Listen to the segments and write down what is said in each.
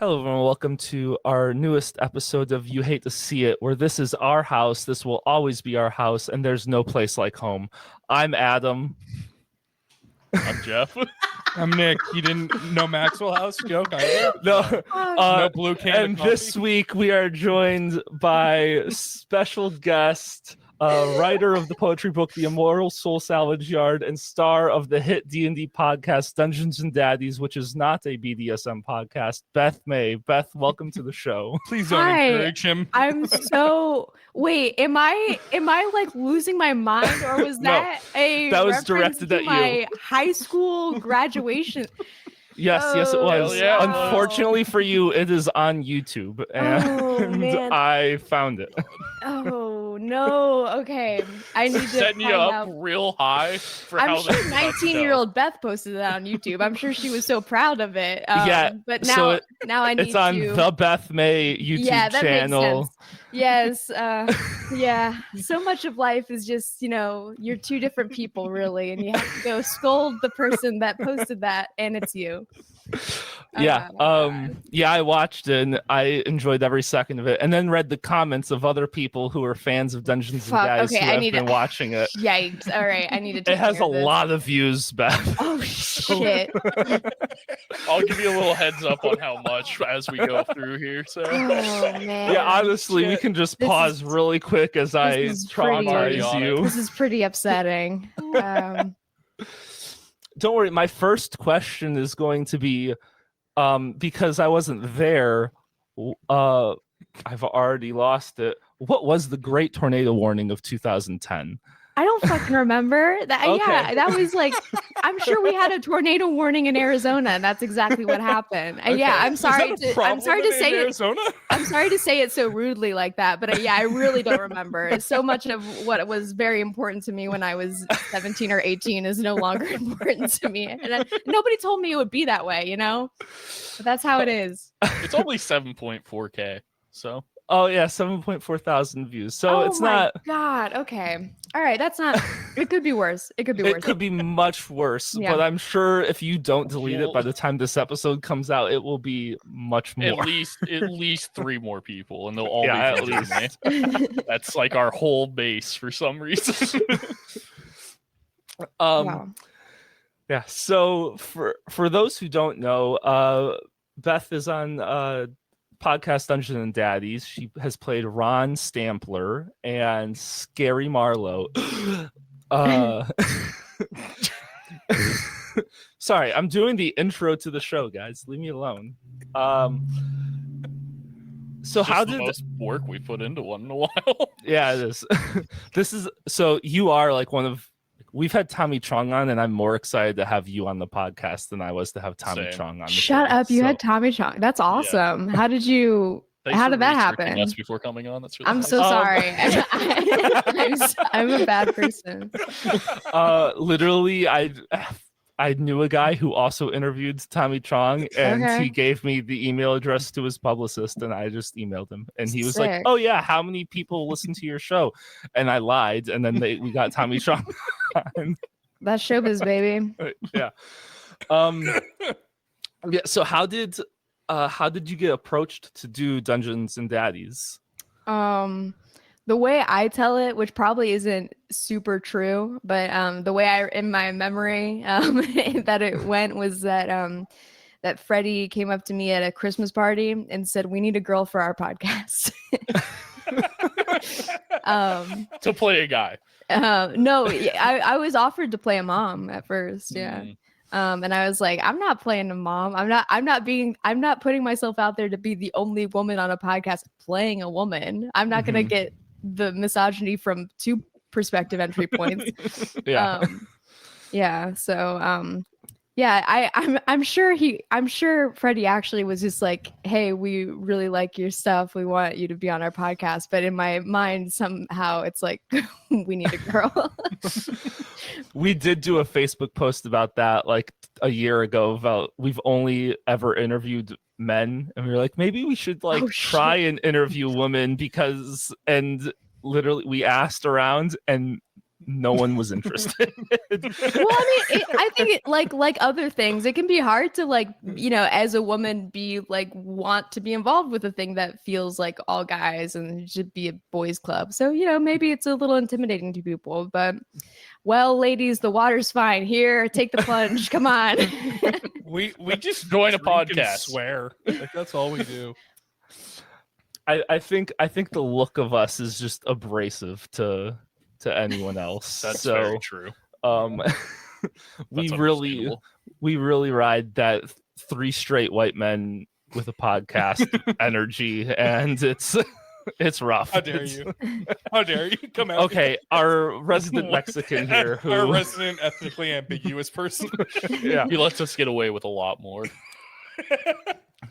Hello, everyone. Welcome to our newest episode of You Hate to See It, where this is our house. This will always be our house, and there's no place like home. I'm Adam. I'm Jeff. I'm Nick. You didn't know Maxwell House joke? No, No blue can. and this week we are joined by special guest, writer of the poetry book The Immortal Soul Salvage Yard and star of the hit D&D podcast Dungeons and Daddies, which is not a BDSM podcast, Beth May. Beth, welcome to the show. Please don't Hi. encourage him. I'm so wait. Am I like losing my mind, or was No, that a that was reference directed to at you. my high school graduation? Yes, it was. yeah. Unfortunately for you, it is on YouTube, and Oh, man. I found it. Oh no. Okay, I need to Setting you find up out. real high for I'm how sure this is about to go. 19-year-old Beth posted that on YouTube. I'm sure she was so proud of it. Yeah, But so now I need It's on to. the Beth May YouTube Yeah, that channel. makes sense. Yes. Yeah. So much of life is just, you're two different people, really, and you have to go scold the person that posted that, and it's you. Yeah, yeah, I watched it and I enjoyed every second of it, and then read the comments of other people who are fans of Dungeons and Fuck, Daddies okay, who I have need been to- watching it. Yikes! All right, I need to. Take It has care a of this. lot of views, Beth. Oh shit! I'll give you a little heads up on how much as we go through here. So Oh man. Yeah, honestly, we shit. can just This pause is- really quick as I is pretty- traumatize on it. you. This is pretty upsetting. Don't worry, my first question is going to be, because I wasn't there, I've already lost it. What was the Great Tornado Warning of 2010? I don't fucking remember that. Okay. Yeah, that was like, I'm sure we had a tornado warning in Arizona. And that's exactly what happened. Yeah, I'm sorry. I'm sorry to say it. Arizona? I'm sorry to say it so rudely like that, but yeah, I really don't remember. So much of what was very important to me when I was 17 or 18 is no longer important to me. And nobody told me it would be that way, But that's how it is. it's only 7.4K. So Oh yeah, 7.4 thousand views. So oh it's my not. God. Okay. All right. That's not. It could be worse. It could be worse. It could be much worse, Yeah. but I'm sure if you don't delete it by the time this episode comes out, it will be much more. at least 3 more people, and they'll all Yeah, be at visiting me. That's like our whole base for some reason. Wow. Yeah. So for those who don't know, Beth is on podcast Dungeons and Daddies. She has played Ron Stampler and Scary Marlowe. Sorry, I'm doing the intro to the show, guys. Leave me alone. So It's how just the did most work we put into one in a while? Yeah, it is. This is so you are like one of. We've had Tommy Chong on, and I'm more excited to have you on the podcast than I was to have Tommy Same. Chong on. The Shut show. up. You So- had Tommy Chong. That's awesome. How did you? Thanks How for did that researching happen? us before coming on. That's really I'm nice. so sorry. I'm a bad person. Literally, I knew a guy who also interviewed Tommy Chong, and Okay. he gave me the email address to his publicist, and I just emailed him, and he was like, Sick. "Oh yeah, how many people listen to your show?" And I lied, and then we got Tommy Chong on. That's showbiz, baby. Yeah. Yeah. So how did you get approached to do Dungeons and Daddies? The way I tell it, which probably isn't super true, but the way in my memory that it went was that that Freddie came up to me at a Christmas party and said, "We need a girl for our podcast." To play a guy. No, I was offered to play a mom at first, yeah. Mm. And I was like, I'm not playing a mom. I'm not putting myself out there to be the only woman on a podcast playing a woman. I'm not gonna Mhm. get the misogyny from 2 perspective entry points. Yeah. Yeah. So yeah, I'm sure Freddie actually was just like, "Hey, we really like your stuff. We want you to be on our podcast." But in my mind, somehow it's like, we need a girl. We did do a Facebook post about that like a year ago about we've only ever interviewed men, and we were like, maybe we should like Oh, try and interview women, because and literally we asked around and no one was interested. Well, I think it, like other things, it can be hard to like, as a woman be like want to be involved with a thing that feels like all guys and it should be a boys club. So, maybe it's a little intimidating to people, but well, ladies, the water's fine. Here, take the plunge. Come on. We just Join a drink and podcast. swear. Like, that's all we do. I think the look of us is just abrasive to anyone else. That's so very true. we That's really understandable. ride that 3 straight white men with a podcast energy, and it's rough. How dare you? How dare you come out? Okay, our resident Mexican here, who our resident ethnically ambiguous person. yeah. He lets us get away with a lot more.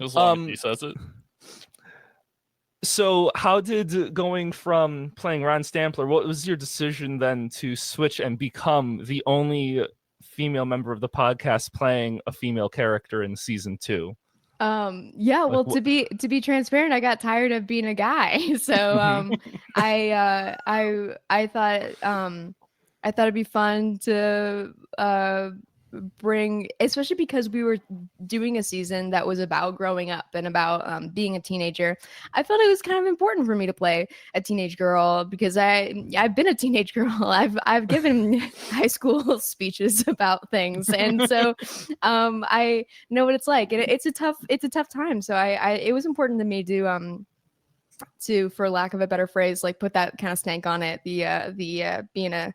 As long as he says it. So how did going from playing Ron Stampler, what was your decision then to switch and become the only female member of the podcast playing a female character in season 2? Well, to be transparent, I got tired of being a guy. So I thought it'd be fun to bring, especially because we were doing a season that was about growing up and about being a teenager. I felt it was kind of important for me to play a teenage girl because I've been a teenage girl. I've given high school speeches about things, and so I know what it's like. It's a tough time. So it was important to me to, for lack of a better phrase, like put that kind of stank on it. The being a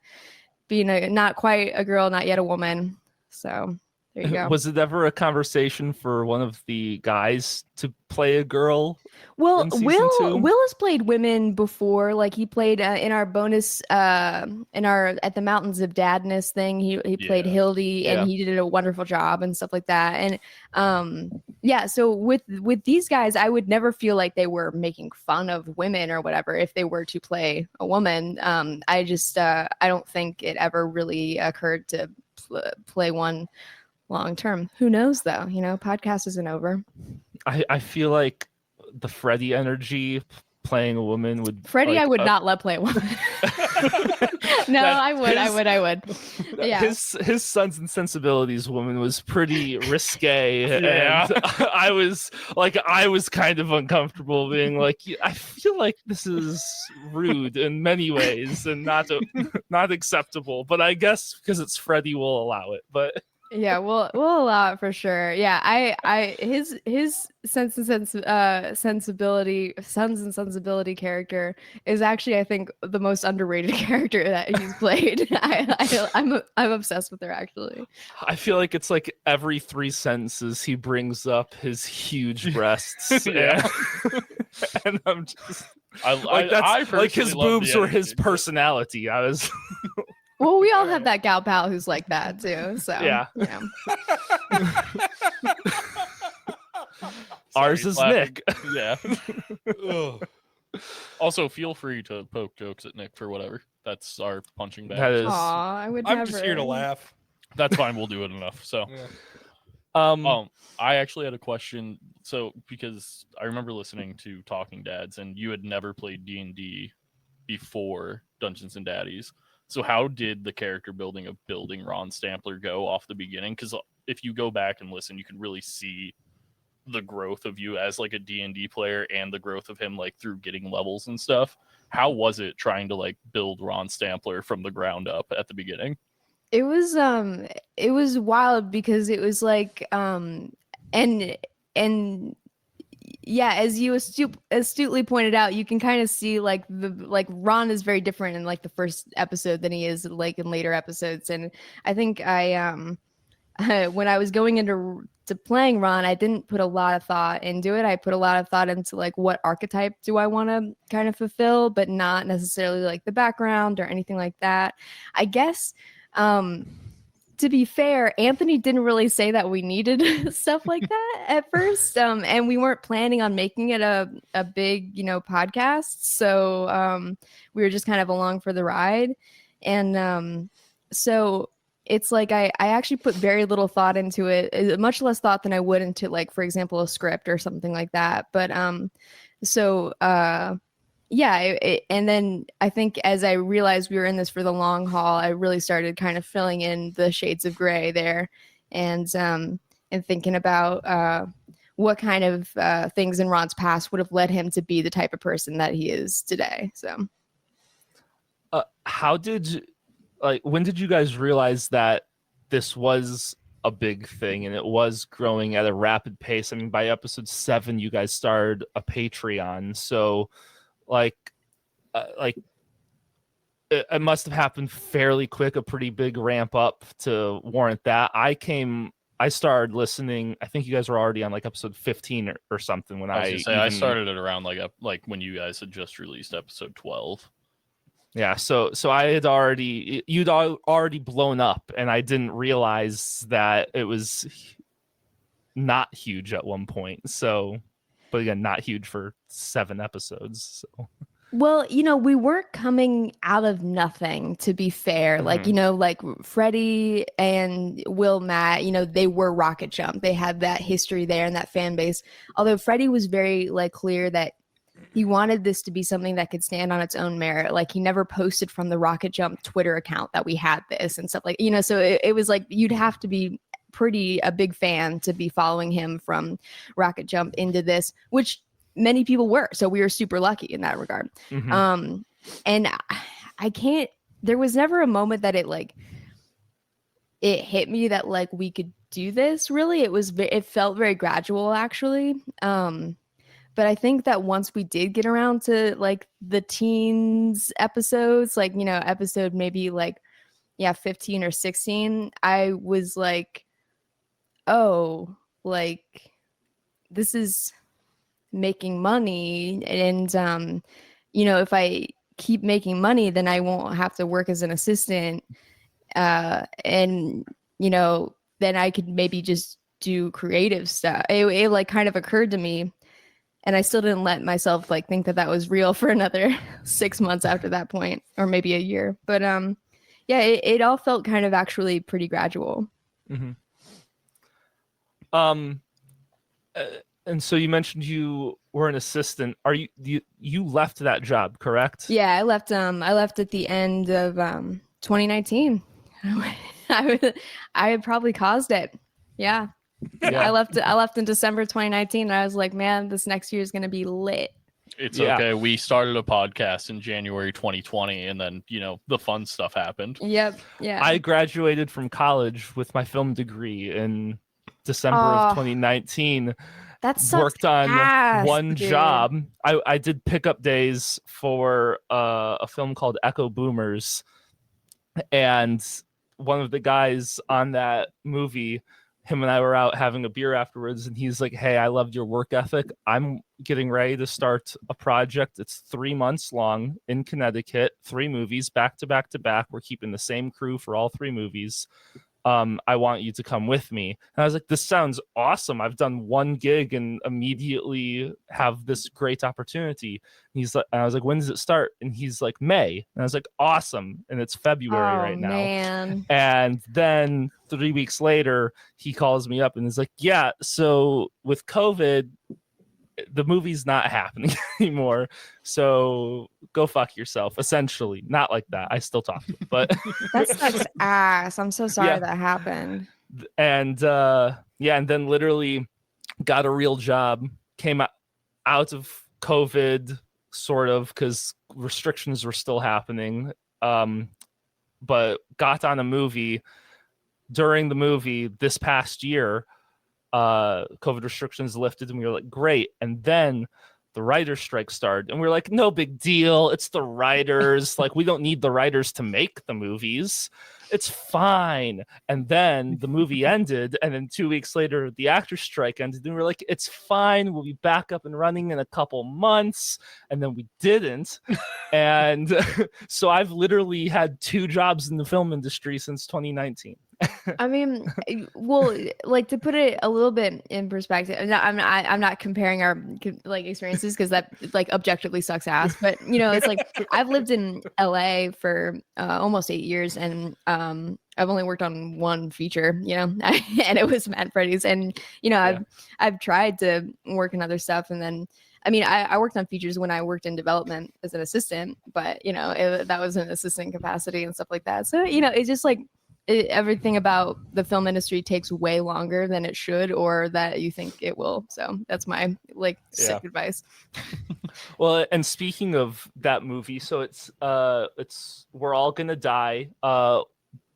not quite a girl, not yet a woman. So there you go. Was it ever a conversation for one of the guys to play a girl? Well, in season Will 2? has played women before. Like he played in our bonus in our at the Mountains of Dadness thing. He played Hildy, and he did a wonderful job and stuff like that. And so with these guys, I would never feel like they were making fun of women or whatever if they were to play a woman. I just I don't think it ever really occurred to play one long term. Who knows though? Podcast isn't over. I feel like the Freddie energy playing a woman would. Freddie, like, I would not let play a woman. No, I would. Yeah. His Sons and Sensibilities woman was pretty risque, Yeah. and I was kind of uncomfortable being like, I feel like this is rude in many ways and not acceptable. But I guess because it's Freddie, we'll allow it. But Yeah, we'll allow it for sure. Yeah, his Sons and Sensibility character is actually, I think, the most underrated character that he's played. I'm obsessed with her actually. I feel like it's like every 3 sentences he brings up his huge breasts. Yeah. And I'm just I like his personally love boobs the were his energy. personality. I was Well, we all have that gal pal who's like that too. So Yeah. Sorry, Ours is laughing. Nick. Yeah. Also, feel free to poke jokes at Nick for whatever. That's our punching bag. That is- Aw, I would I'm never. just here to laugh. That's fine. We'll do it enough. So, Yeah. I actually had a question. So, because I remember listening to Talking Dads, and you had never played D&D before Dungeons and Daddies. So, how did the character building of building Ron Stampler go off the beginning? Because if you go back and listen, you can really see the growth of you as like a D&D player and the growth of him like through getting levels and stuff. How was it trying to like build Ron Stampler from the ground up at the beginning? It was wild because it was like and yeah, as you astutely pointed out, you can kind of see like Ron is very different in like the first episode than he is like in later episodes. And I think when I was going into playing Ron, I didn't put a lot of thought into it. I put a lot of thought into like what archetype do I want to kind of fulfill, but not necessarily like the background or anything like that. I guess to be fair, Anthony didn't really say that we needed stuff like that at first. And we weren't planning on making it a big, podcast. So we were just kind of along for the ride. And so it's like I actually put very little thought into it, much less thought than I would into like, for example, a script or something like that. But yeah, and then I think as I realized we were in this for the long haul, I really started kind of filling in the shades of gray there, and thinking about what kind of things in Ron's past would have led him to be the type of person that he is today. So, when did you guys realize that this was a big thing and it was growing at a rapid pace? I mean, by episode 7, you guys started a Patreon, so it must have happened fairly quick, a pretty big ramp up to warrant that. I started listening. I think you guys were already on like episode 15 or something when I started it around like when you guys had just released episode 12. Yeah, so you'd already blown up, and I didn't realize that it was not huge at one point. So, but again, not huge for 7 episodes. So. Well, we weren't coming out of nothing, to be fair. Like, like Freddie and Will Matt, they were Rocket Jump. They had that history there and that fan base. Although Freddie was very clear that he wanted this to be something that could stand on its own merit. Like, he never posted from the Rocket Jump Twitter account that we had this and stuff so it was like you'd have to be a big fan to be following him from Rocket Jump into this, which many people were. So we were super lucky in that regard. And there was never a moment that it hit me that we could do this. Really, it felt very gradual, actually. But I think that once we did get around to the teens episodes, episode maybe 15 or 16, I was like, oh, this is making money. And, if I keep making money, then I won't have to work as an assistant. And, then I could maybe just do creative stuff. It kind of occurred to me. And I still didn't let myself think that was real for another 6 months after that point, or maybe a year. But it all felt kind of actually pretty gradual. Mm-hmm. And so you mentioned you were an assistant. You left that job, correct? Yeah, I left at the end of 2019. I had probably caused it. Yeah. I left in December 2019, and I was like, man, this next year is going to be lit. It's okay. We started a podcast in January 2020, and then, the fun stuff happened. Yep. Yeah. I graduated from college with my film degree in December of 2019. That's worked on one dude. job. I did pickup days for a film called Echo Boomers, and one of the guys on that movie, him and I were out having a beer afterwards, and he's like, hey, I loved your work ethic. I'm getting ready to start a project. It's 3 months long in Connecticut, 3 movies back to back to back. We're keeping the same crew for all 3 movies. I want you to come with me. And I was like, this sounds awesome. I've done 1 gig and immediately have this great opportunity. And I was like, when does it start? And he's like, May. And I was like, awesome. And it's February right now. Man. And then 3 weeks later, he calls me up and is like, yeah, so with COVID, the movie's not happening anymore. So go fuck yourself, essentially. Not like that. I still talk to him, but that sucks ass. I'm so sorry that happened. And and then literally got a real job, came out of COVID sort of, because restrictions were still happening. But got on a movie. During the movie this past year, COVID restrictions lifted, and we were like, great. And then the writer's strike started, and we were like, no big deal. It's the writers. We don't need the writers to make the movies. It's fine. And then the movie ended, and then 2 weeks later, the actor's strike ended, and we were like, it's fine. We'll be back up and running in a couple months. And then we didn't. And so I've literally had 2 jobs in the film industry since 2019. I mean, well, to put it a little bit in perspective, I'm not comparing our experiences, because that objectively sucks ass. But it's I've lived in LA for almost 8 years, and I've only worked on 1 feature, and it was Matt Freddy's. And I've tried to work in other stuff, and then I mean, I worked on features when I worked in development as an assistant, but you know, that was an assistant capacity and stuff like that. So, you know, it's just like everything about the film industry takes way longer than it should or that you think it will. So that's my like sick advice. Well, and speaking of that movie, so it's We're All Gonna Die.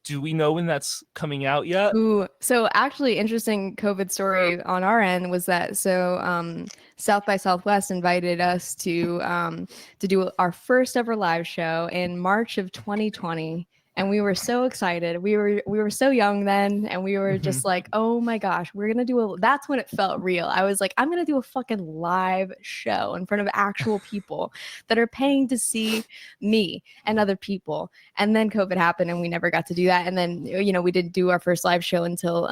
Do we know when that's coming out yet? Ooh, so actually interesting COVID story on our end was that South by Southwest invited us to do our first ever live show in March of 2020. And we were so excited. We were so young then, and we were just like, oh my gosh, we're gonna do that's when it felt real. I was like, I'm gonna do a fucking live show in front of actual people that are paying to see me and other people. And then COVID happened and we never got to do that. And then, you know, we didn't do our first live show until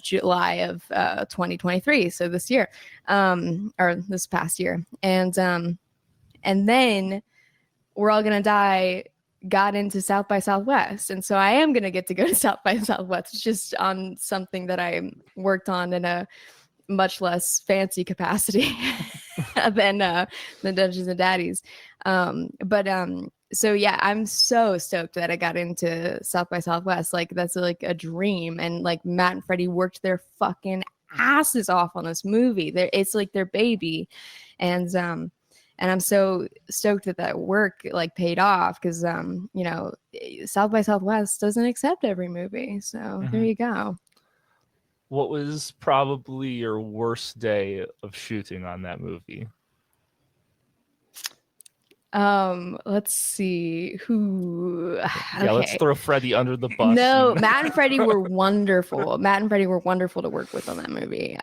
July of 2023. So this year, or this past year. And then We're All Gonna Die got into South by Southwest. And so I am going to get to go to South by Southwest. It's just on something that I worked on in a much less fancy capacity than Dungeons and Daddies. So yeah, I'm so stoked that I got into South by Southwest. Like that's like a dream. And like Matt and Freddie worked their fucking asses off on this movie. It's like their baby. And I'm so stoked that work like paid off because, you know, South by Southwest doesn't accept every movie. So there you go. What was probably your worst day of shooting on that movie? Let's see who. Yeah, let's throw Freddie under the bus. No, Matt and Freddie were wonderful. Matt and Freddie were wonderful to work with on that movie.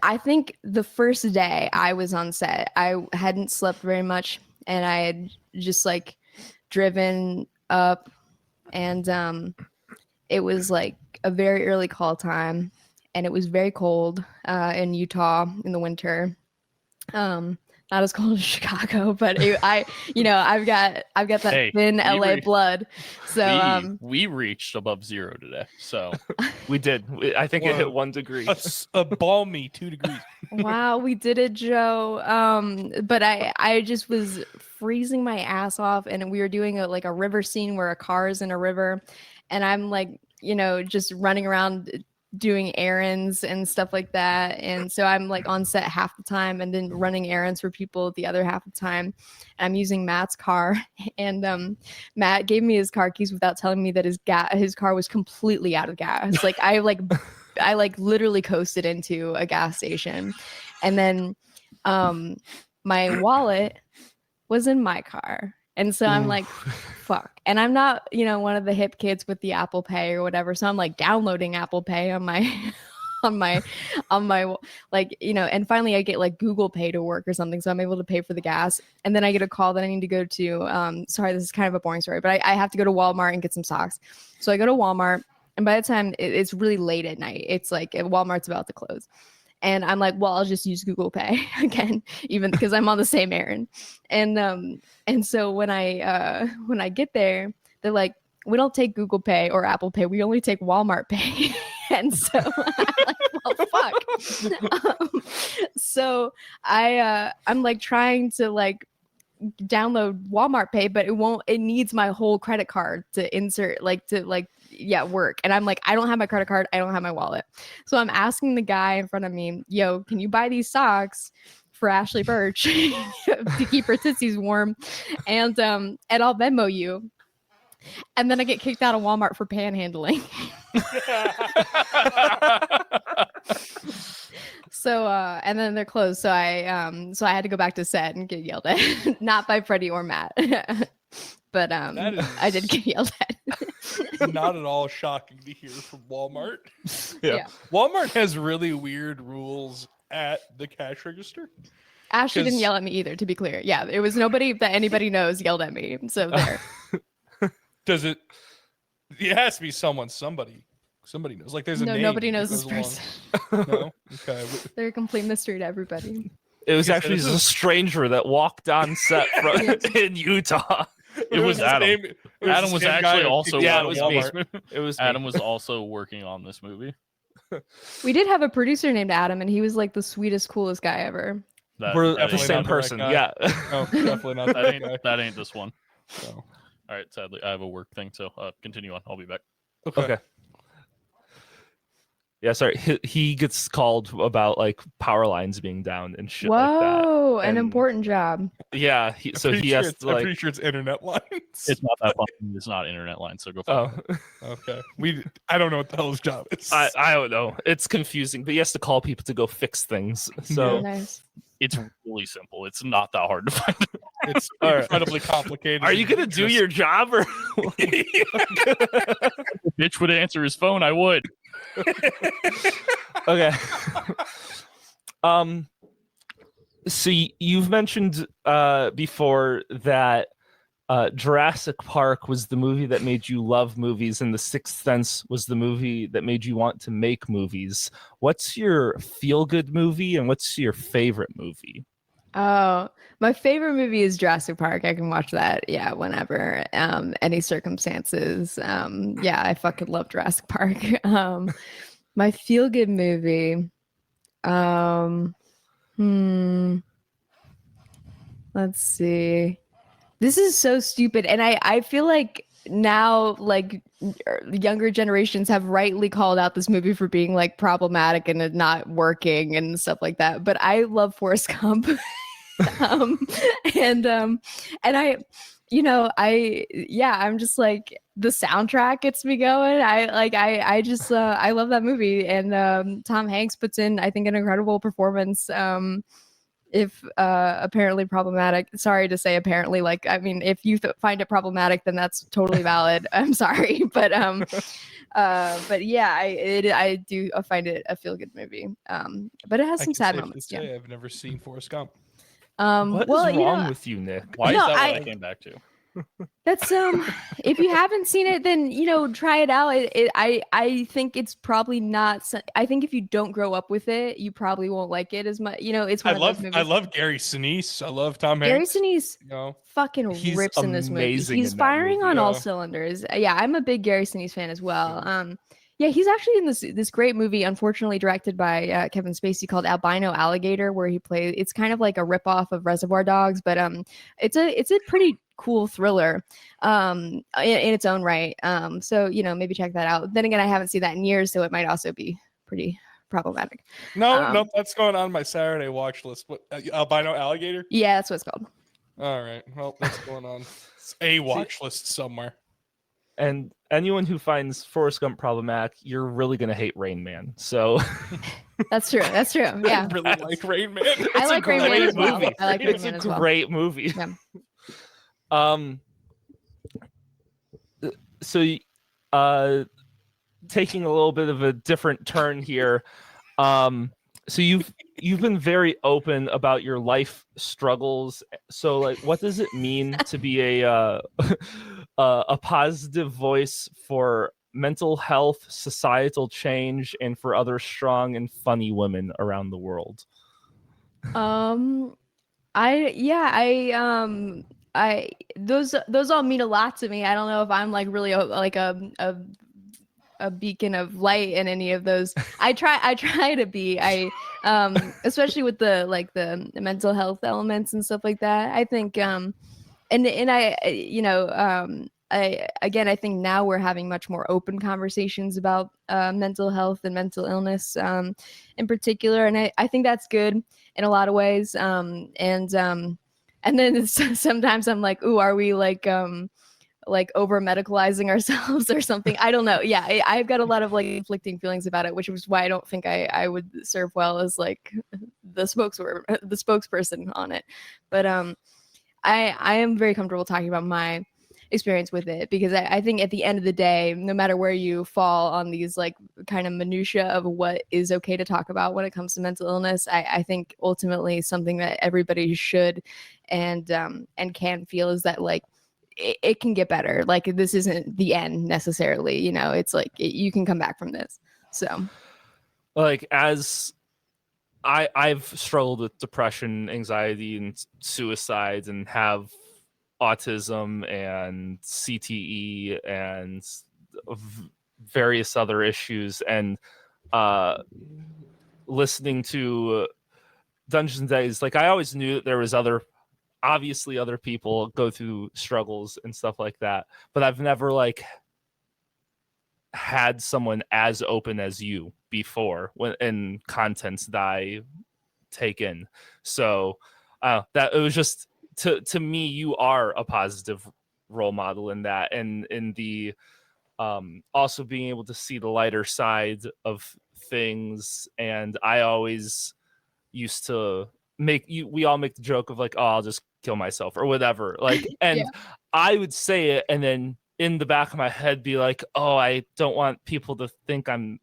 I think the first day I was on set, I hadn't slept very much and I had just like driven up and it was like a very early call time and it was very cold in Utah in the winter. Not as cold as Chicago, but I've got that thin LA blood. So we reached above zero today. So we did. I think it hit 1 degree. A balmy 2 degrees. Wow, we did it, Joe. But I just was freezing my ass off, and we were doing a river scene where a car is in a river, and I'm like, you know, just running around doing errands and stuff like that. And so I'm like on set half the time and then running errands for people the other half of the time. And I'm using Matt's car and Matt gave me his car keys without telling me that his car was completely out of gas. Like I literally coasted into a gas station. And then my wallet was in my car. And so I'm like, fuck. And I'm not, you know, one of the hip kids with the Apple Pay or whatever. So I'm like downloading Apple Pay on my, like, you know, and finally I get like Google Pay to work or something. So I'm able to pay for the gas. And then I get a call that I need to go to, sorry, this is kind of a boring story, but I have to go to Walmart and get some socks. So I go to Walmart and by the time it's really late at night, it's like Walmart's about to close. And I'm like, well, I'll just use Google Pay again, even because I'm on the same errand. And so when I get there, they're like, we don't take Google Pay or Apple Pay. We only take Walmart Pay. And so I'm like, well, fuck. So I'm like trying to like download Walmart Pay, but it needs my whole credit card to insert work. And I'm like, I don't have my credit card. I don't have my wallet. So I'm asking the guy in front of me, yo, can you buy these socks for Ashley Birch to keep her tootsies warm? And I'll Venmo you. And then I get kicked out of Walmart for panhandling. So and then they're closed. So I had to go back to set and get yelled at, not by Freddie or Matt. But I did get yelled at. Not at all shocking to hear from Walmart. Yeah. Walmart has really weird rules at the cash register. Ashley didn't yell at me either, to be clear. Yeah, it was nobody that anybody knows yelled at me. So there. Does it? It has to be somebody knows. Like there's a name. Nobody knows this person. No? Okay. They're a complete mystery to everybody. It was actually just a stranger that walked on set in Utah. It was Adam. Adam was actually also It was me. Adam was also working on this movie. We did have a producer named Adam, and he was like the sweetest, coolest guy ever. We're the definitely same not the right person. guy. Yeah. Oh, definitely not that guy. that ain't this one. So, All right, sadly, I have a work thing, so continue on. I'll be back. Okay. Yeah, sorry. He gets called about like power lines being down and shit like that. Whoa, an And- important job. Yeah, so he has to I'm like. pretty sure it's internet lines. It's not that fun. It's not internet line, so go find Oh, Okay. I don't know what the hell his job is. I don't know. It's confusing, but he has to call people to go fix things. So Nice. It's really simple. It's not that hard to find. It's All right. incredibly complicated. are you gonna do your job or? If Bitch would answer his phone, I would. Okay. So you've mentioned before that Jurassic Park was the movie that made you love movies, and The Sixth Sense was the movie that made you want to make movies. What's your feel-good movie, and what's your favorite movie? Oh, my favorite movie is Jurassic Park. I can watch that, yeah, whenever, any circumstances. Yeah, I fucking love Jurassic Park. My feel-good movie. Let's see. This is so stupid, and I feel like now, like, younger generations have rightly called out this movie for being like problematic and it not working and stuff like that. But I love Forrest Gump. And I'm just like, the soundtrack gets me going. I just I love that movie, and Tom Hanks puts in, I think, an incredible performance. If apparently problematic, sorry to say apparently, like, I mean, if you find it problematic, then that's totally valid. I'm sorry, but yeah, I do find it a feel good movie. But it has some sad moments. Yeah. I've never seen Forrest Gump. What is wrong with you, Nick? Why is No, that what I came back to? That's if you haven't seen it, then try it out. I think it's probably not. I think if you don't grow up with it, you probably won't like it as much. It's one of those movies. I love Gary Sinise. I love Tom Gary Hanks. Sinise fucking He's rips in this movie. amazing He's in that firing movie. on all Yeah. cylinders. Yeah, I'm a big Gary Sinise fan as well. Yeah, he's actually in this great movie, unfortunately directed by Kevin Spacey, called Albino Alligator, where he plays. It's kind of like a ripoff of Reservoir Dogs, but it's a pretty cool thriller in its own right. So maybe check that out. Then again, I haven't seen that in years, so it might also be pretty problematic. No, that's going on my Saturday watch list. What, Albino Alligator? Yeah, that's what it's called. All right. Well, that's going on a watch list somewhere. And anyone who finds Forrest Gump problematic, you're really gonna hate Rain Man. So That's true. That's true. Yeah. I really like Rain Man. I like Rain Man great as well. movie. I like Rain It's Man a as well. great movie. Yeah. So taking a little bit of a different turn here. So you've been very open about your life struggles. So like, what does it mean to be a positive voice for mental health, societal change, and for other strong and funny women around the world? I those all mean a lot to me. I don't know if I'm like really like a beacon of light in any of those. I try to be. Especially with the mental health elements and stuff like that. I think I think now we're having much more open conversations about mental health and mental illness in particular, and I think that's good in a lot of ways. And then sometimes I'm like, ooh, are we like over medicalizing ourselves or something? I don't know. Yeah, I've got a lot of like conflicting feelings about it, which is why I don't think I would serve well as like the spokesperson on it. But I am very comfortable talking about my experience with it, because I think at the end of the day, no matter where you fall on these like kind of minutia of what is okay to talk about when it comes to mental illness, I think ultimately something that everybody should and can feel is that like it can get better. Like this isn't the end necessarily, it's like you can come back from this. So Like, as I've struggled with depression, anxiety, and suicides, and have autism and CTE and various other issues, and listening to Dungeons and Daddies, like I always knew that there was obviously other people go through struggles and stuff like that, but I've never like had someone as open as you before in contents that I take in. So that it was just to me, you are a positive role model in that, and in the also being able to see the lighter side of things. And I always used to we all make the joke of like, oh, I'll just kill myself or whatever, like, and Yeah. I would say it and then in the back of my head be like, oh, I don't want people to think I'm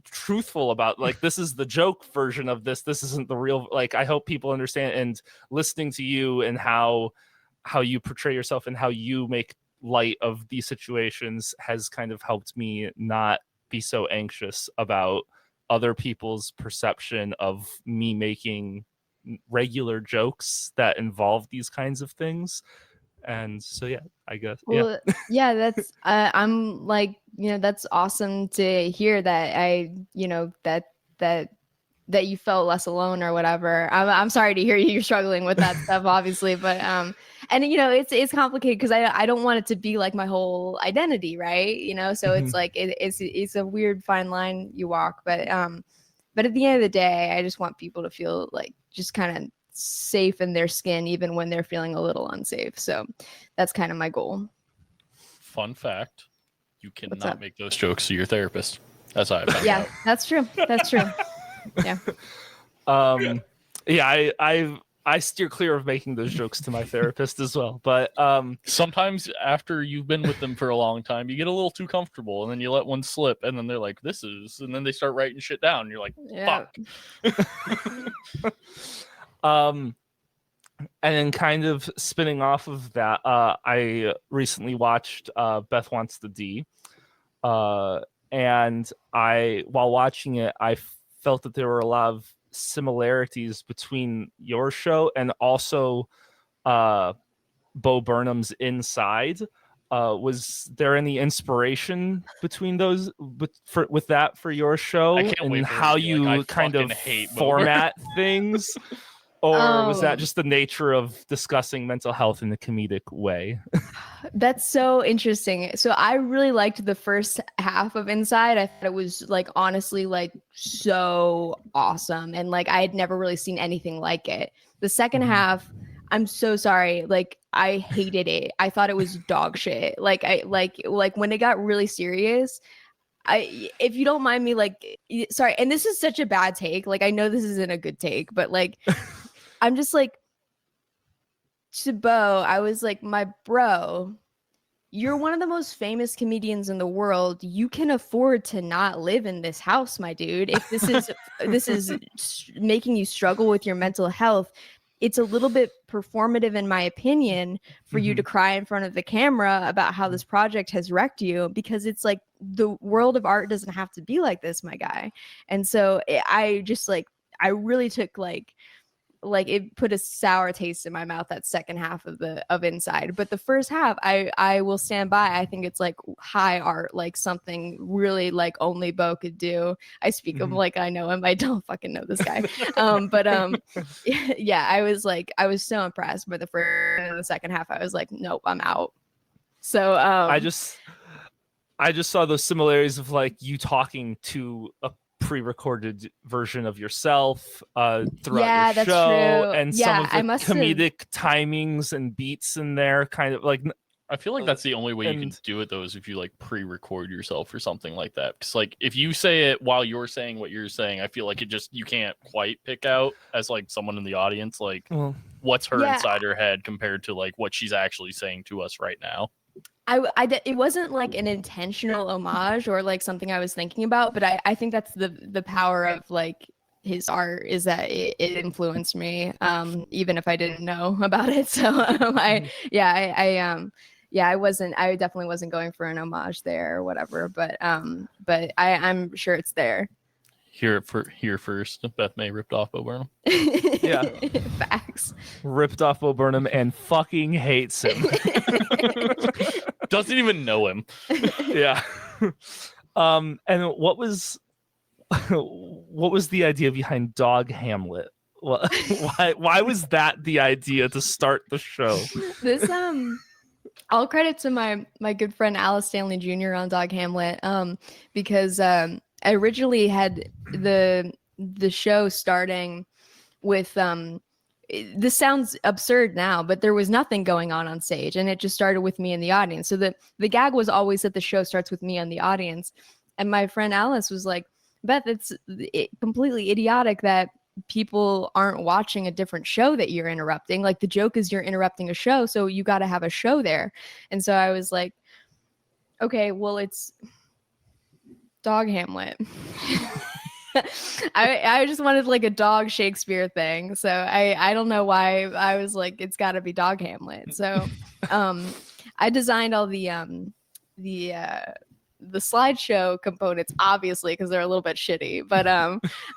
truthful about, like, this is the joke version of this isn't the real, like, I hope people understand. And listening to you and how you portray yourself and how you make light of these situations has kind of helped me not be so anxious about other people's perception of me making regular jokes that involve these kinds of things. And so yeah, I guess Well, yeah, that's I'm like, that's awesome to hear that that you felt less alone or whatever. I'm sorry to hear you're struggling with that stuff, obviously, but and it's complicated because I don't want it to be like my whole identity, right? So it's like it's a weird fine line you walk, but at the end of the day, I just want people to feel like just kind of safe in their skin even when they're feeling a little unsafe. So that's kind of my goal. Fun fact, you cannot make those jokes to your therapist. That's how I found Yeah, out. that's true. Yeah. I steer clear of making those jokes to my therapist as well, but Sometimes after you've been with them for a long time, you get a little too comfortable and then you let one slip and then they're like, and then they start writing shit down and you're like, Yeah. fuck. And then kind of spinning off of that, I recently watched Beth Wants the D, and while watching it, I felt that there were a lot of similarities between your show and also Bo Burnham's Inside. Was there any inspiration between those with that for your show, I can't wait and for how it to be like, you I kind of fucking hate Bo format things? Or was that just the nature of discussing mental health in a comedic way? That's so interesting. So I really liked the first half of Inside. I thought it was like honestly like so awesome, and like I had never really seen anything like it. The second half, I'm so sorry, like I hated it. I thought it was dog shit. Like I like when it got really serious, if you don't mind me, like, sorry, and this is such a bad take. Like I know this isn't a good take, but like I'm just like, to Bo, I was like, my bro, you're one of the most famous comedians in the world. You can afford to not live in this house, my dude. If this is making you struggle with your mental health, it's a little bit performative, in my opinion, for you to cry in front of the camera about how this project has wrecked you, because it's like the world of art doesn't have to be like this, my guy. And so I really took like it put a sour taste in my mouth, that second half of Inside. But the first half, I will stand by. I think it's like high art, like something really like only Bo could do. I speak of like I know him. I don't fucking know this guy. Yeah, I was so impressed by the first and the second half. I was like, nope, I'm out. So I just saw those similarities of like you talking to a pre-recorded version of yourself throughout your show, and some of the comedic timings and beats in there, kind of like. I feel like that's the only way you can do it, though, is if you like pre-record yourself or something like that. Because like if you say it while you're saying what you're saying, I feel like you can't quite pick out as like someone in the audience like what's her inside her head compared to like what she's actually saying to us right now. It wasn't like an intentional homage or like something I was thinking about, but I think that's the power of like his art, is that it influenced me, even if I didn't know about it. So I definitely wasn't going for an homage there or whatever, but I'm sure it's there. Here first, Beth May ripped off Bo Burnham. Yeah, facts. Ripped off Bo Burnham and fucking hates him. Doesn't even know him. Yeah. And what was what was the idea behind Dog Hamlet? Why was that the idea to start the show? This all credit to my good friend Alice Stanley Jr. on Dog Hamlet, because I originally had the show starting with this sounds absurd now, but there was nothing going on stage, and it just started with me in the audience. So the gag was always that the show starts with me on the audience, and my friend Alice was like, Beth, it's completely idiotic that people aren't watching a different show that you're interrupting. Like, the joke is you're interrupting a show, so you got to have a show there. And so I was like, okay, well, it's Dog Hamlet. I just wanted like a dog Shakespeare thing. So I don't know why I was like, it's got to be Dog Hamlet. So I designed all the slideshow components, obviously, because they're a little bit shitty. But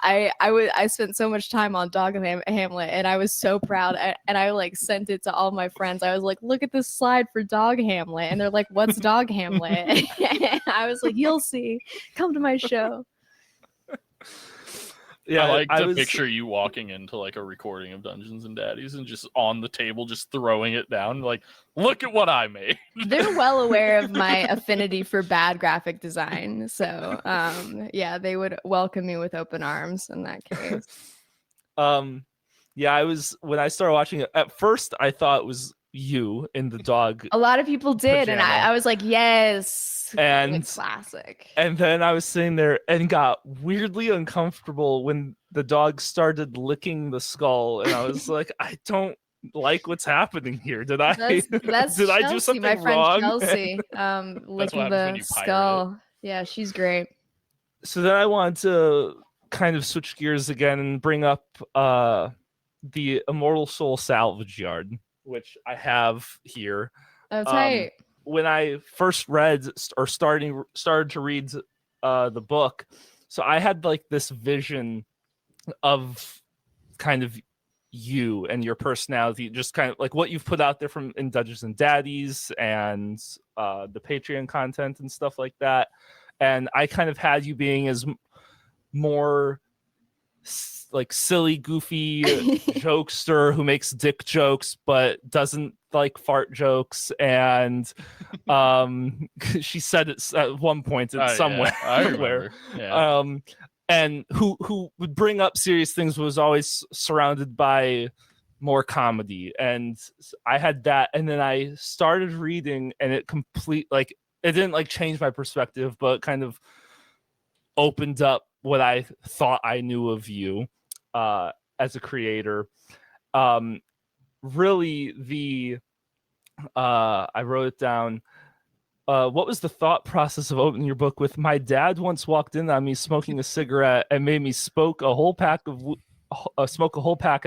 I spent so much time on Dog Hamlet, and I was so proud. And I like sent it to all my friends. I was like, look at this slide for Dog Hamlet, and they're like, what's Dog Hamlet? And I was like, you'll see. Come to my show. Yeah, I like to picture you walking into like a recording of Dungeons and Daddies and just on the table, just throwing it down, like, look at what I made. They're well aware of my affinity for bad graphic design, so yeah, they would welcome me with open arms in that case. Yeah, when I started watching it, at first I thought it was you in the dog. A lot of people did, pajama. and I was like, yes. And classic. And then I was sitting there and got weirdly uncomfortable when the dog started licking the skull, and I was like, I don't like what's happening here. Did I That's did Chelsea, I do something my friend wrong? Chelsea, licking the skull. Yeah, she's great. So then I wanted to kind of switch gears again and bring up the Immortal Soul Salvage Yard, which I have here. Oh, tight. When I first read or started to read the book, so I had like this vision of kind of you and your personality, just kind of like what you've put out there from in Dungeons and Daddies and the Patreon content and stuff like that. And I kind of had you being as more like silly, goofy jokester who makes dick jokes but doesn't like fart jokes. And she said it at one point somewhere. Yeah, I remember. Yeah. And who would bring up serious things, was always surrounded by more comedy. And I had that, and then I started reading, and it didn't like change my perspective, but kind of opened up what I thought I knew of you as a creator. Really, I wrote it down. What was the thought process of opening your book with, my dad once walked in on me smoking a cigarette and made me smoke a whole pack, and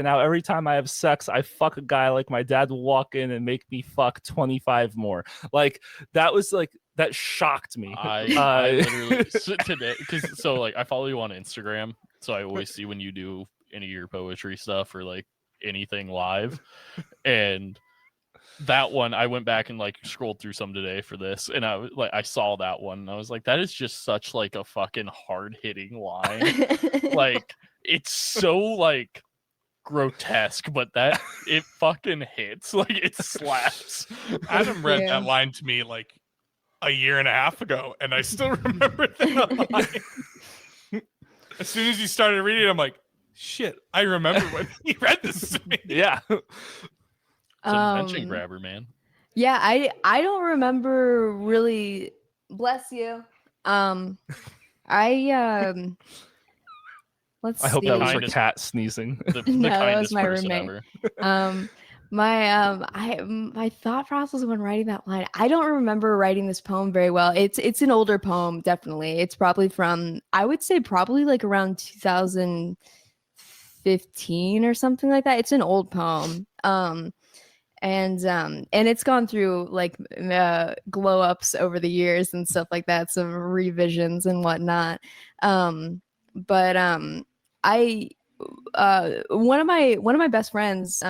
now every time I have sex, I fuck a guy like my dad will walk in and make me fuck 25 more. Like, that was like, that shocked me. I literally today, because like I follow you on Instagram, so I always see when you do any of your poetry stuff or like anything live, and that one I went back and like scrolled through some today for this, and I saw that one and I was like, that is just such like a fucking hard-hitting line. Like, it's so like grotesque, but that it fucking hits, like it slaps. Adam read that line to me like a year and a half ago, and I still remember that line. As soon as you started reading it, I'm like, shit, I remember when he read this to me. Yeah. It's an attention grabber, man. Yeah, I don't remember really. Bless you. Let's see. I hope that was her cat sneezing. The No, that was kindest my person roommate. ever. My thought process when writing that line, I don't remember writing this poem very well. It's an older poem, definitely. It's probably from, I would say probably like around 2015 or something like that. It's an old poem. And it's gone through like glow ups over the years and stuff like that, some revisions and whatnot. But one of my best friends,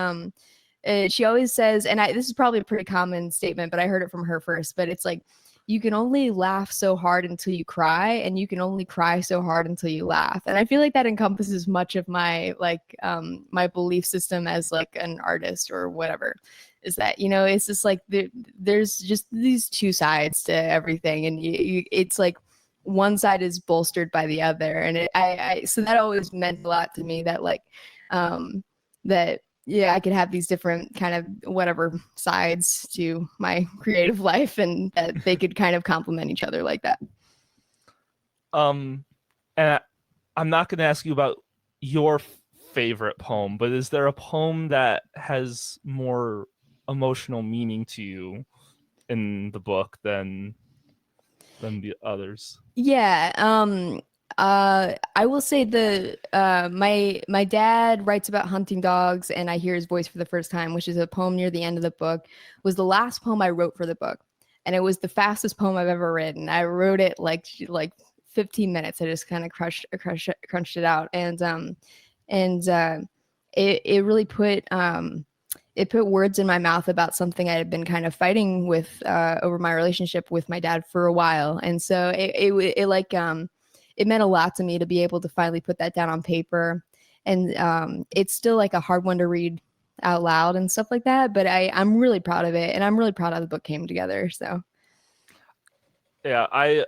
she always says, and this is probably a pretty common statement, but I heard it from her first, but it's like, you can only laugh so hard until you cry, and you can only cry so hard until you laugh. And I feel like that encompasses much of my my belief system as like an artist or whatever. Is that, you know, it's just like there's just these two sides to everything, and it's like one side is bolstered by the other, and so that always meant a lot to me, that like that yeah, I could have these different kind of whatever sides to my creative life, and that they could kind of complement each other like that. And I'm not going to ask you about your favorite poem, but is there a poem that has more emotional meaning to you in the book than the others? Yeah. I will say my dad writes about hunting dogs, and I hear his voice for the first time, which is a poem near the end of the book, was the last poem I wrote for the book. And it was the fastest poem I've ever written. I wrote it like 15 minutes. I just kind of crunched it out. And it really put words in my mouth about something I had been kind of fighting with over my relationship with my dad for a while. And so it meant a lot to me to be able to finally put that down on paper. And it's still like a hard one to read out loud and stuff like that, but I'm really proud of it, and I'm really proud how the book came together. So yeah, I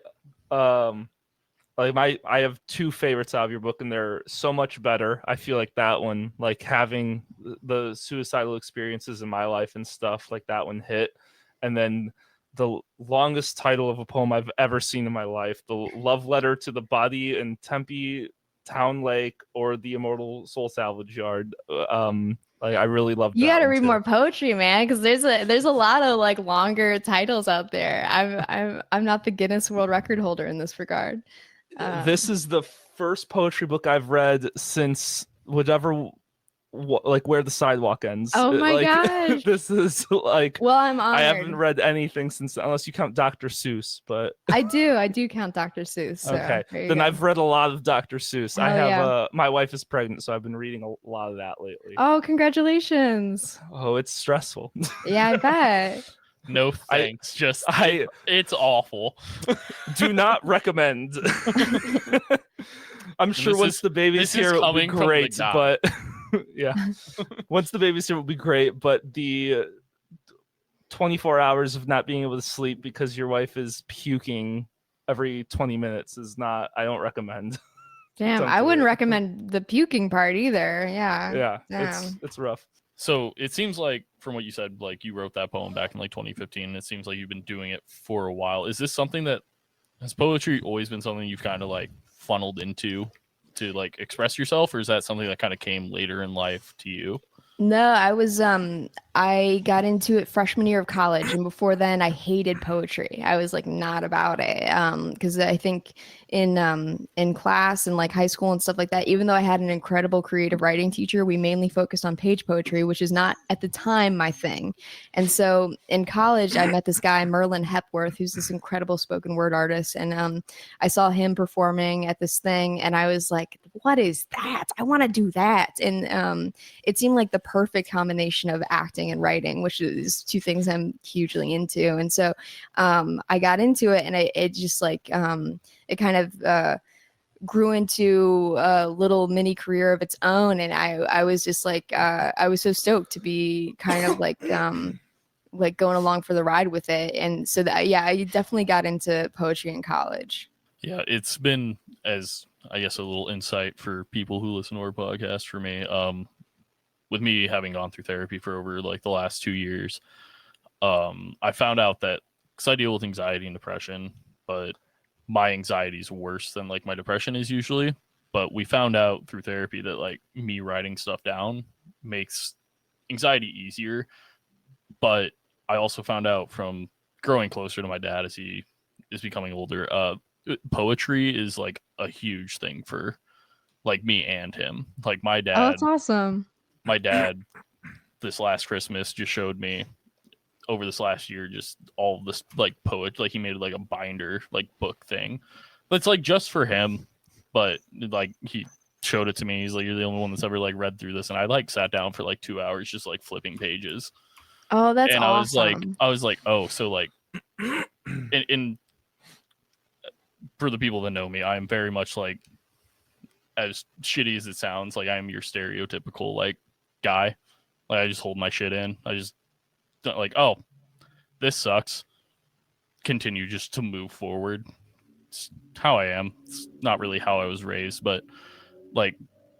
have two favorites out of your book, and they're so much better. I feel like that one, like having the suicidal experiences in my life and stuff, like that one hit. And then the longest title of a poem I've ever seen in my life, the love letter to the body in Tempe Town Lake, or the Immortal Soul Salvage Yard. Like I really love. You got to read more poetry, man, because there's a lot of like longer titles out there. I'm not the Guinness World Record holder in this regard. This is the first poetry book I've read since whatever, like Where the Sidewalk Ends. Oh my like, gosh! This is like. Well, I'm honored. I haven't read anything since, unless you count Dr. Seuss, but I do count Dr. Seuss. So okay, then go. I've read a lot of Dr. Seuss. Hell I have yeah. My wife is pregnant, so I've been reading a lot of that lately. Oh, congratulations! Oh, it's stressful. Yeah, I bet. No thanks. It's awful. Do not recommend. I'm sure once the baby's here, it'll be great. But yeah, once the baby's here, it'll be great. But the 24 hours of not being able to sleep because your wife is puking every 20 minutes is not. I don't recommend. Damn, I wouldn't recommend the puking part either. Yeah. Yeah, it's rough. So it seems like, from what you said, like you wrote that poem back in like 2015, and it seems like you've been doing it for a while. Is this something that, has poetry always been something you've kind of like funneled into to like express yourself, or is that something that kind of came later in life to you? No, I got into it freshman year of college, and before then I hated poetry. I was like not about it. Because I think in class and like high school and stuff like that, even though I had an incredible creative writing teacher, we mainly focused on page poetry, which is not at the time my thing. And so in college, I met this guy, Merlin Hepworth, who's this incredible spoken word artist. And I saw him performing at this thing, and I was like, what is that? I want to do that. And it seemed like the perfect combination of acting and writing, which is two things I'm hugely into. And so I got into it, and it just like it kind of grew into a little mini career of its own. And I was just like I was so stoked to be kind of like going along for the ride with it. And so that, yeah, I definitely got into poetry in college. Yeah, it's been, as I guess a little insight for people who listen to our podcast, for me, with me having gone through therapy for over like the last 2 years, I found out that, because I deal with anxiety and depression, but my anxiety is worse than like my depression is usually. But we found out through therapy that like me writing stuff down makes anxiety easier. But I also found out from growing closer to my dad as he is becoming older, poetry is like a huge thing for like me and him. Like my dad. Oh, that's awesome. My dad this last Christmas just showed me, over this last year, just all this like poet, like he made like a binder, like book thing that's like just for him, but like he showed it to me. He's like, you're the only one that's ever like read through this. And I like sat down for like 2 hours just like flipping pages. Oh, that's and awesome. I was like, oh, so like in for the people that know me, I am very much like, as shitty as it sounds, like I'm your stereotypical like guy. Like I just hold my shit in. I just don't like, oh, this sucks. Continue just to move forward. It's how I am. It's not really how I was raised, but like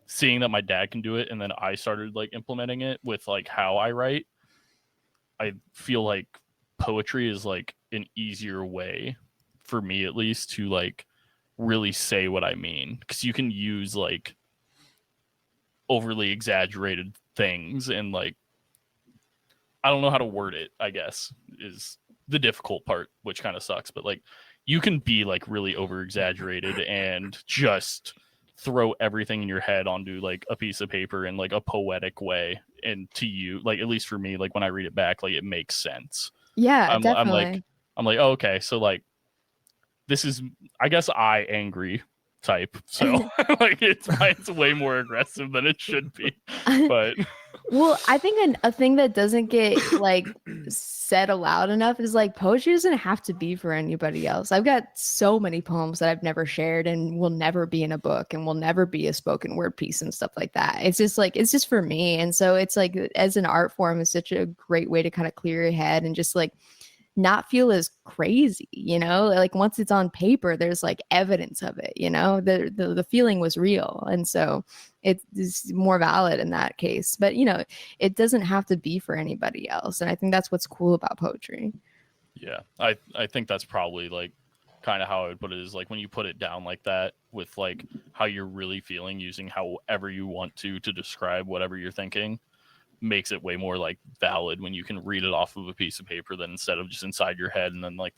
seeing that my dad can do it and then I started like implementing it with like how I write, I feel like poetry is like an easier way for me at least to like really say what I mean, because you can use like overly exaggerated things and like I don't know how to word it, I guess is the difficult part, which kind of sucks, but like you can be like really over exaggerated and just throw everything in your head onto like a piece of paper in like a poetic way, and to you, like at least for me, like when I read it back, like it makes sense. Yeah, I'm definitely. like, oh, okay, so like this is, I guess, I angry type, so like it's way more aggressive than it should be, but Well, I think a thing that doesn't get like said aloud enough is like poetry doesn't have to be for anybody else. I've got so many poems that I've never shared and will never be in a book and will never be a spoken word piece and stuff like that. It's just for me. And so it's like as an art form is such a great way to kind of clear your head and just like not feel as crazy, you know, like once it's on paper, there's like evidence of it, you know, the feeling was real. And so it is more valid in that case, but you know, it doesn't have to be for anybody else. And I think that's what's cool about poetry. yeah, I think that's probably like kind of how I would put it, is like when you put it down like that with like how you're really feeling, using however you want to describe whatever you're thinking, makes it way more like valid when you can read it off of a piece of paper than instead of just inside your head and then like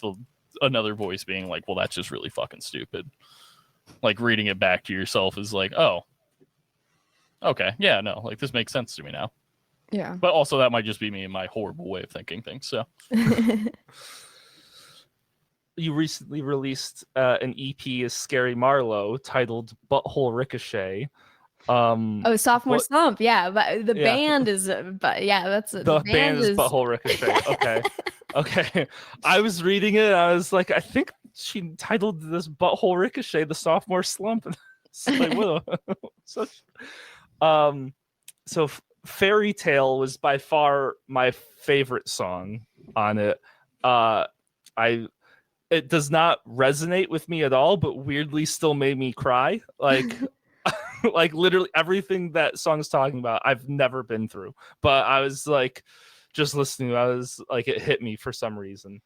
another voice being like, well, that's just really fucking stupid. Like reading it back to yourself is like, oh, okay, yeah, no, like this makes sense to me now. Yeah. But also that might just be me and my horrible way of thinking things. So You recently released an EP as Scary Marlowe titled Butthole Ricochet. Oh, sophomore what- slump. Yeah, but the Yeah. band is, but yeah, that's The band is Butthole Ricochet. Okay. Okay. I was reading it. I was like, I think she titled this Butthole Ricochet the sophomore slump. It's like, what such. So Fairy Tale was by far my favorite song on it. It does not resonate with me at all, but weirdly still made me cry. Like like literally everything that song's talking about, I've never been through. But I was like, just listening, I was like, it hit me for some reason.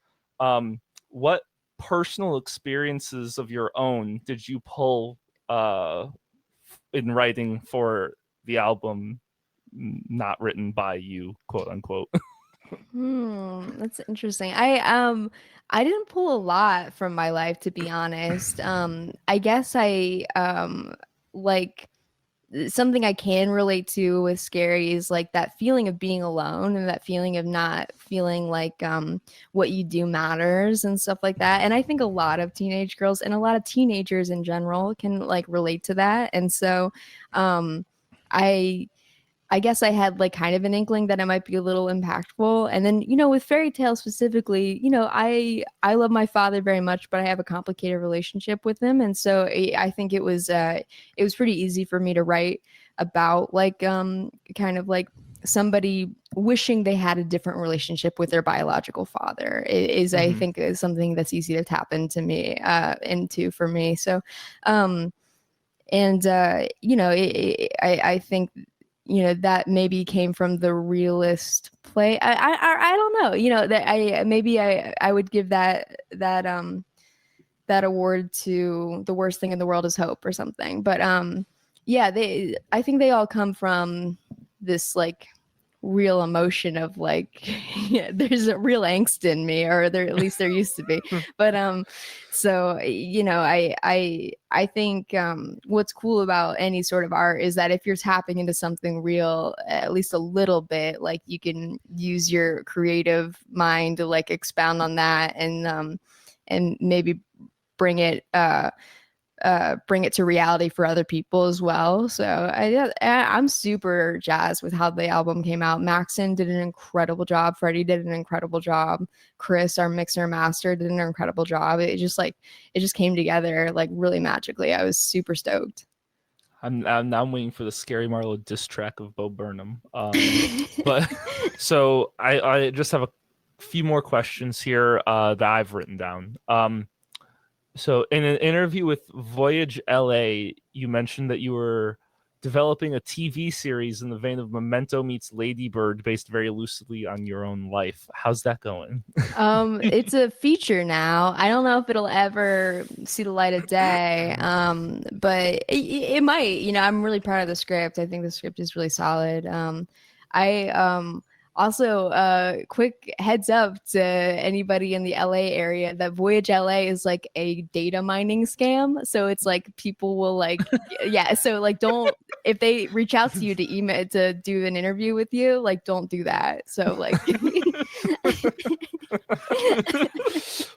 What personal experiences of your own did you pull in writing for the album not written by you, quote unquote? That's interesting. I didn't pull a lot from my life, to be honest. I guess I like something I can relate to with Scary is like that feeling of being alone and that feeling of not feeling like what you do matters and stuff like that. And I think a lot of teenage girls and a lot of teenagers in general can like relate to that. And so I guess I had like kind of an inkling that it might be a little impactful. And then, you know, with Fairy Tale specifically, you know, I love my father very much, but I have a complicated relationship with him. And so I think it was pretty easy for me to write about like kind of like somebody wishing they had a different relationship with their biological father is I think is something that's easy to tap into for me. So you know, I think, you know, that maybe came from the realist play. I don't know, you know, that I would give that award to The Worst Thing in the World Is Hope or something. But yeah, I think they all come from this like real emotion of like, yeah, there's a real angst in me, or at least there used to be. But so you know, I think what's cool about any sort of art is that if you're tapping into something real at least a little bit, like you can use your creative mind to like expound on that and maybe bring it bring it to reality for other people as well. So I'm super jazzed with how the album came out. Maxon did an incredible job. Freddie did an incredible job. Chris, our mixer and master, did an incredible job. It just came together like really magically. I was super stoked. I'm waiting for the Scary Marlowe diss track of Bo Burnham. But so I just have a few more questions here that I've written down. So in an interview with Voyage LA, you mentioned that you were developing a TV series in the vein of Memento meets Lady Bird, based very loosely on your own life. How's that going? It's a feature now. I don't know if it'll ever see the light of day, but it might. You know, I'm really proud of the script. I think the script is really solid. Also, quick heads up to anybody in the LA area that Voyage LA is like a data mining scam. So it's like people will like, yeah. So like, don't, if they reach out to you to email to do an interview with you, like, don't do that. So like,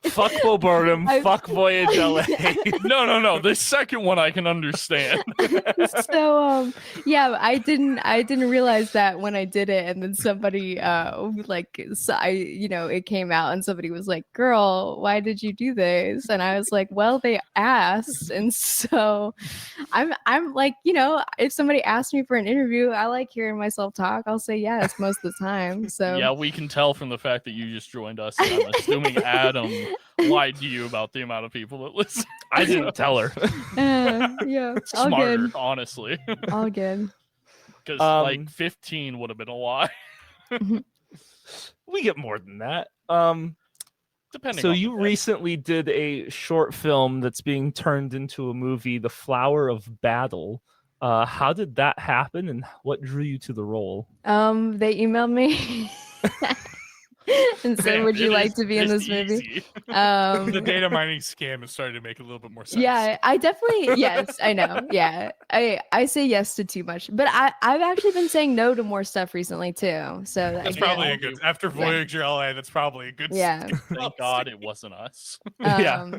fuck Bo Burnham, fuck Voyage LA. No. The second one I can understand. So yeah, I didn't realize that when I did it, and then somebody it came out and somebody was like, "Girl, why did you do this?" And I was like, "Well, they asked," and so I'm like, you know, if somebody asks me for an interview, I like hearing myself talk. I'll say yes most of the time. So yeah, we can tell from the fact that you just joined us. And I'm assuming Adam lied to you about the amount of people that listen. I didn't tell her. Yeah, all Smarter, good. honestly. All good. Because like 15 would have been a lie. We get more than that. Depending. So on you recently did a short film that's being turned into a movie, The Flower of Battle. How did that happen, and what drew you to the role? They emailed me and said, "Would you like to be in this movie?" The data mining scam is starting to make a little bit more sense. Yeah, I definitely, yes, I know. Yeah, I say yes to too much, but I've actually been saying no to more stuff recently too. So That's probably a good, after Voyager LA, that's probably a good. Yeah. Thank God it wasn't us. Yeah.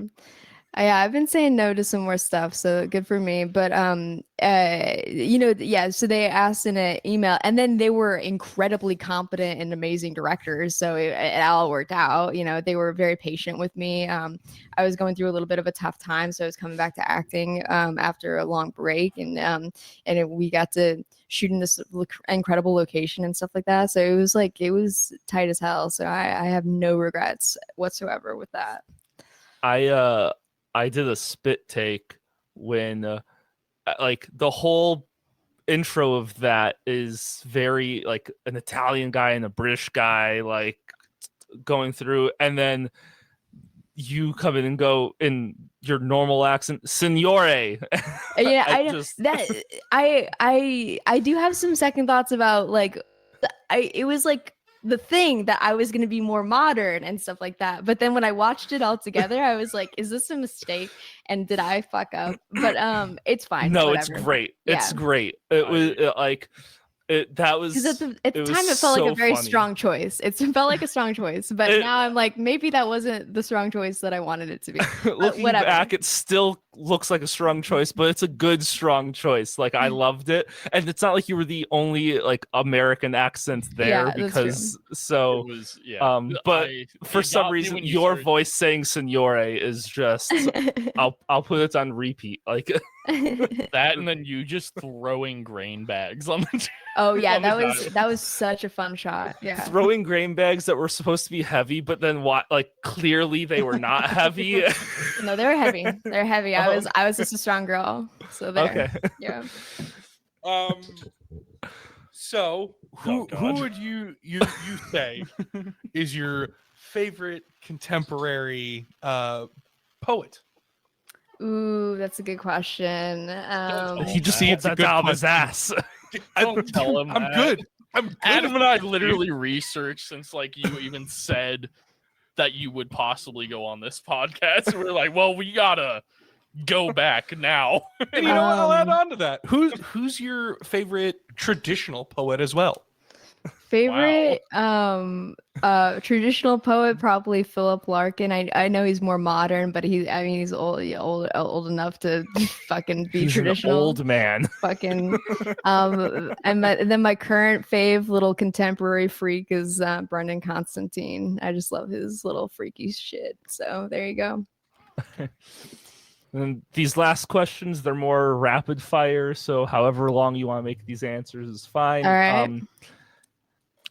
Yeah, I've been saying no to some more stuff, so good for me. But so they asked in an email, and then they were incredibly competent and amazing directors, so it all worked out. You know, they were very patient with me. I was going through a little bit of a tough time, so I was coming back to acting after a long break, and we got to shoot in this incredible location and stuff like that. So it was tight as hell. So I have no regrets whatsoever with that. I did a spit take when like the whole intro of that is very like an Italian guy and a British guy like going through, and then you come in and go in your normal accent, Signore. Yeah, I do have some second thoughts about like it was like the thing that I was going to be more modern and stuff like that. But then when I watched it all together, I was like, is this a mistake? And did I fuck up? But it's fine. No, whatever. it's great. Yeah. It's great. It was that was because at the time it felt like a very strong choice. It felt like a strong choice, but now I'm like, maybe that wasn't the strong choice that I wanted it to be. Looking back, it still looks like a strong choice, but it's a good strong choice. Like I loved it, and it's not like you were the only like American accent there, because so it was, but for some reason your voice saying Signore is just I'll put it on repeat like that, and then you just throwing grain bags on the oh yeah, that was such a fun shot. Yeah, throwing grain bags that were supposed to be heavy, but then what? Like clearly they were not heavy. No, they were heavy. They're heavy. I was just a strong girl. So there. Okay. Yeah. So who would you say is your favorite contemporary poet? Ooh, that's a good question. He just pulled that out of his ass. Don't tell him. I'm good. Adam and I literally researched since like you even said that you would possibly go on this podcast. We're like, well, we gotta go back now. And you know what? I'll add on to that. Who's your favorite traditional poet as well? Favorite traditional poet, probably Philip Larkin. I know he's more modern, but he's old enough to fucking be He's traditional. an old man. Fucking and then my current fave little contemporary freak is Brendan Constantine. I just love his little freaky shit. So there you go. And these last questions, they're more rapid fire, so however long you want to make these answers is fine. All right.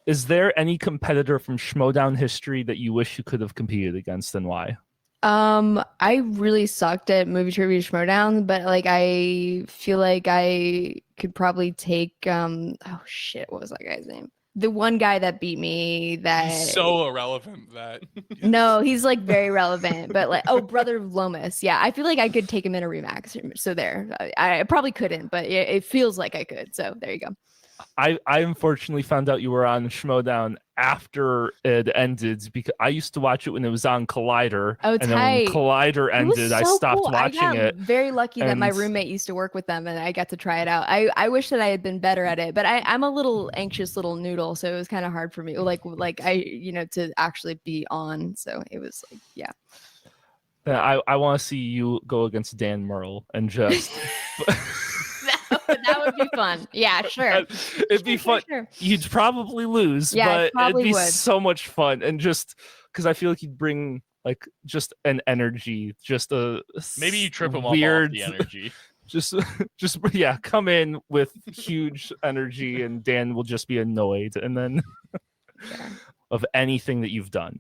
Is there any competitor from Schmodown history that you wish you could have competed against, and why? I really sucked at movie trivia Schmodown, but like I feel like I could probably take oh shit, what was that guy's name? The one guy that beat me that He's so irrelevant that no, he's like very relevant, but like Brother Lomas. Yeah, I feel like I could take him in a rematch. So there. I probably couldn't, but it feels like I could. So there you go. I unfortunately found out you were on Schmodown after it ended because I used to watch it when it was on Collider. Oh, and then when Collider ended, I stopped watching it. Very lucky that my roommate used to work with them and I got to try it out. I wish that I had been better at it, but I'm a little anxious little noodle, so it was kind of hard for me. Like I to actually be on. So it was like yeah. I want to see you go against Dan Merle and just. That would be fun. Yeah, sure. It'd be fun. Sure. You'd probably lose, but it'd be so much fun. And just because I feel like you'd bring like just an energy, just a maybe you trip him weird, off the energy. just yeah, come in with huge energy, and Dan will just be annoyed, and then of anything that you've done.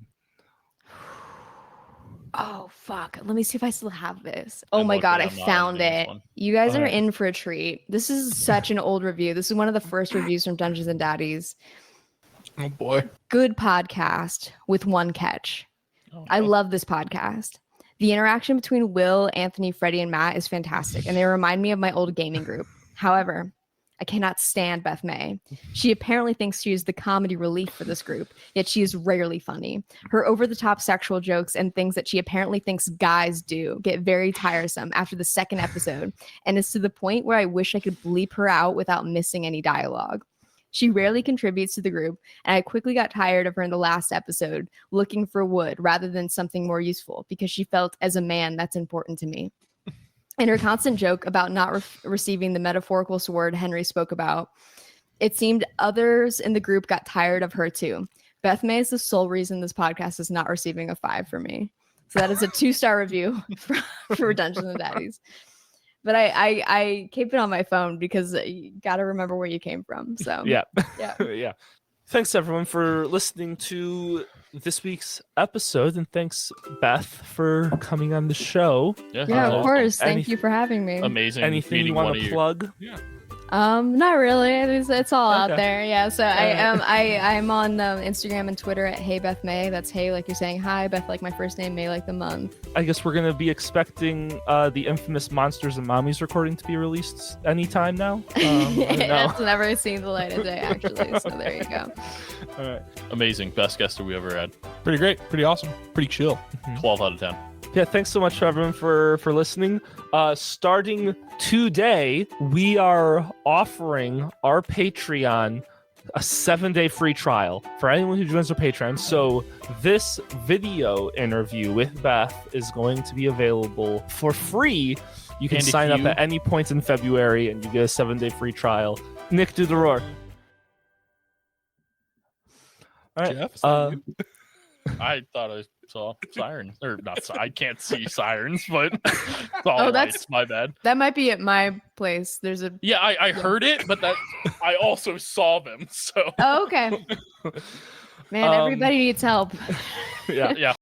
Oh fuck, let me see if I still have this. Oh my god, I found it. You guys are in for a treat. This is such an old review. This is one of the first reviews from Dungeons and Daddies. Oh boy. Good podcast with one catch. Okay. I love this podcast. The interaction between Will, Anthony, Freddie, and Matt is fantastic, and they remind me of my old gaming group. However, I cannot stand Beth May. She apparently thinks she is the comedy relief for this group, yet she is rarely funny. Her over-the-top sexual jokes and things that she apparently thinks guys do get very tiresome after the second episode, and it's to the point where I wish I could bleep her out without missing any dialogue. She rarely contributes to the group, and I quickly got tired of her in the last episode, looking for wood rather than something more useful, because she felt, as a man, that's important to me. And her constant joke about not receiving the metaphorical sword Henry spoke about, it seemed others in the group got tired of her too. Beth May is the sole reason this podcast is not receiving a 5 for me. So that is a 2-star review for Dungeons and Daddies. But I keep it on my phone because you got to remember where you came from. So yeah. Yeah. Thanks everyone for listening to this week's episode, and thanks Beth for coming on the show. Yeah, of course. Thank you for having me. Amazing. Anything you want to plug? Yeah. Not really. It's all out there. Yeah. So I'm on Instagram and Twitter at Hey Beth May. That's hey like you're saying hi, Beth like my first name, May like the month. I guess we're gonna be expecting the infamous Monsters and Mommies recording to be released anytime now. That's never seen the light of day actually. So there you go. All right. Amazing. Best guest that we ever had. Pretty great. Pretty awesome. Pretty chill. 12 out of 10. Yeah, thanks so much everyone for listening. Starting today, we are offering our Patreon a 7-day free trial for anyone who joins our Patreon. So this video interview with Beth is going to be available for free. You can sign up at any point in February and you get a 7-day free trial. Nick, do the roar. All right. Jeff, I thought I saw sirens, or not. I can't see sirens, but it's all right. It's my bad. That might be at my place. There's a I heard it, but that I also saw them. So okay. Man, everybody needs help. Yeah.